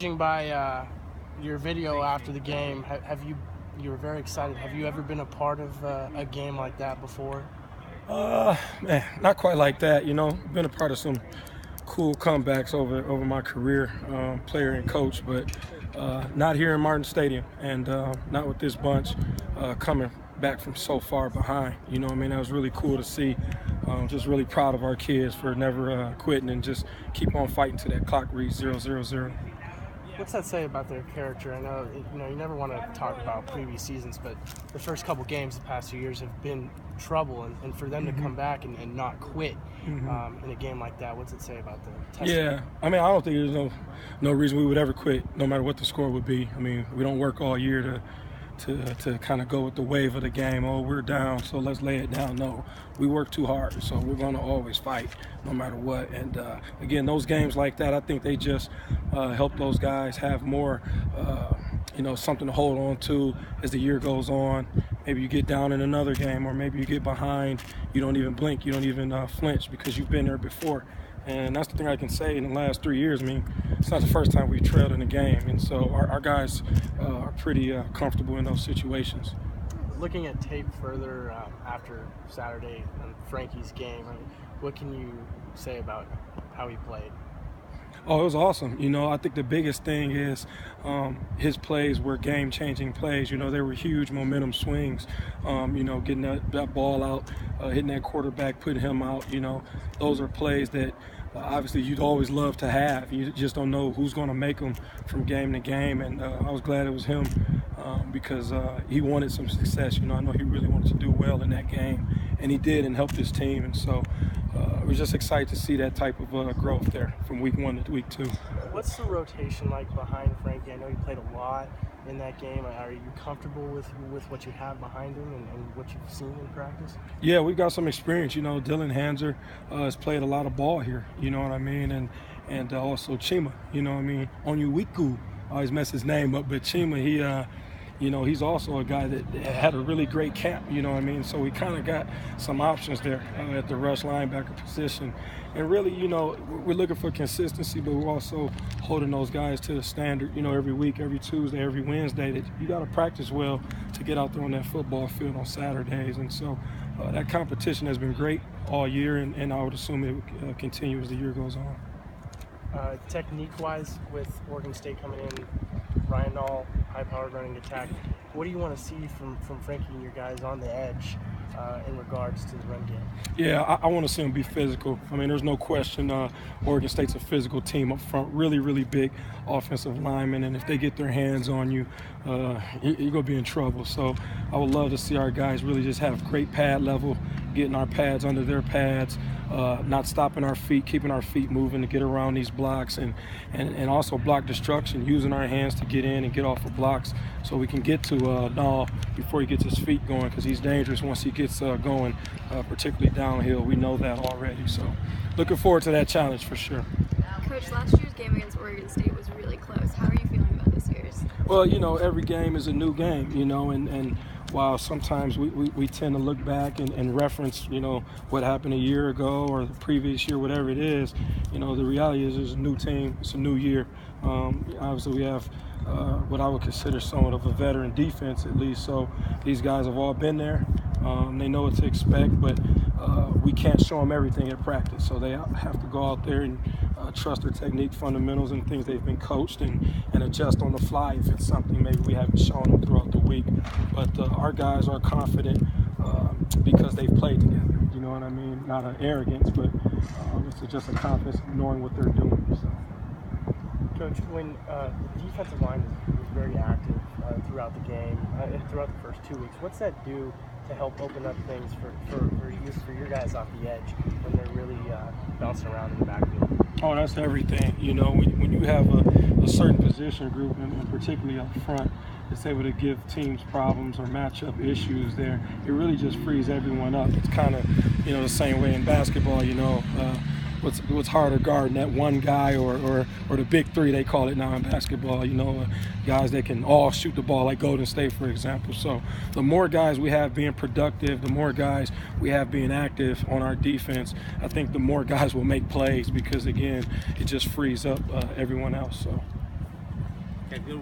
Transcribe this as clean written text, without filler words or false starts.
Judging by your video after the game, you were very excited. Have you ever been a part of a game like that before? Man, not quite like that. Been a part of some cool comebacks over my career, player and coach, but not here in Martin Stadium, and not with this bunch coming back from so far behind. That was really cool to see. Just really proud of our kids for never quitting and just keep on fighting till that clock reads 0-0-0. What's that say about their character? I know you never want to talk about previous seasons, but the first couple games the past 2 years have been trouble, and for them to come back and not quit in a game like that, what's it say about the testing? Yeah, I don't think there's no reason we would ever quit, no matter what the score would be. We don't work all year to kind of go with the wave of the game. Oh, we're down, so let's lay it down. No, we work too hard, so we're going to always fight no matter what. And again, those games like that, I think they just help those guys have more, something to hold on to as the year goes on. Maybe you get down in another game, or maybe you get behind. You don't even blink. You don't even flinch because you've been there before. And that's the thing I can say in the last 3 years. It's not the first time we've trailed in a game. And so our guys are pretty comfortable in those situations. Looking at tape further after Saturday and Frankie's game, what can you say about how he played? Oh, it was awesome. I think the biggest thing is his plays were game-changing plays. They were huge momentum swings, getting that ball out, hitting that quarterback, putting him out. Those are plays that obviously you'd always love to have. You just don't know who's going to make them from game to game, and I was glad it was him because he wanted some success. I know he really wanted to do well in that game, and he did, and helped his team. And so we're just excited to see that type of growth there from week 1 to week 2. What's the rotation like behind Frankie? I know he played a lot in that game. Are you comfortable with what you have behind him and what you've seen in practice? Yeah, we've got some experience. Dylan Hanser has played a lot of ball here, and also Chima, Onyewiku. I always mess his name up, but Chima, he's also a guy that had a really great camp, So we kind of got some options there at the rush linebacker position. And really, we're looking for consistency, but we're also holding those guys to the standard, every week, every Tuesday, every Wednesday, that you got to practice well to get out there on that football field on Saturdays. And so that competition has been great all year, and I would assume it will continue as the year goes on. Technique-wise, with Oregon State coming in, Ryan Nall, high-powered running attack, what do you want to see from Frankie and your guys on the edge in regards to the run game? Yeah, I want to see them be physical. There's no question Oregon State's a physical team up front, really, really big offensive linemen, and if they get their hands on you, you're going to be in trouble. So I would love to see our guys really just have great pad level, getting our pads under their pads, not stopping our feet, keeping our feet moving to get around these blocks, and also block destruction, using our hands to get in and get off of blocks so we can get to Nall before he gets his feet going, because he's dangerous once he gets going, particularly downhill. We know that already. So looking forward to that challenge for sure. Coach, last year's game against Oregon State was really close. How are you feeling about this year's? Well, every game is a new game, and while sometimes we tend to look back and reference, what happened a year ago or the previous year, whatever it is, the reality is it's a new team, it's a new year. Obviously, we have what I would consider somewhat of a veteran defense, at least. So these guys have all been there. They know what to expect, but we can't show them everything at practice. So they have to go out there and trust their technique fundamentals and things they've been coached, and adjust on the fly if it's something maybe we haven't shown them throughout the week. But our guys are confident because they've played together. You know what I mean? Not an arrogance, but it's just a confidence in knowing what they're doing. So. Coach, when the defensive line was very active throughout the game, throughout the first 2 weeks, what's that do to help open up things for your guys off the edge when they're really bouncing around in the backfield? Oh, that's everything. When you have a certain position group, and particularly up front, that's able to give teams problems or matchup issues there, it really just frees everyone up. It's kind of, the same way in basketball, what's harder guarding, that one guy or the big three, they call it now in basketball, guys that can all shoot the ball, like Golden State, for example. So the more guys we have being productive, the more guys we have being active on our defense, I think the more guys will make plays, because again, it just frees up everyone else. So Okay, good.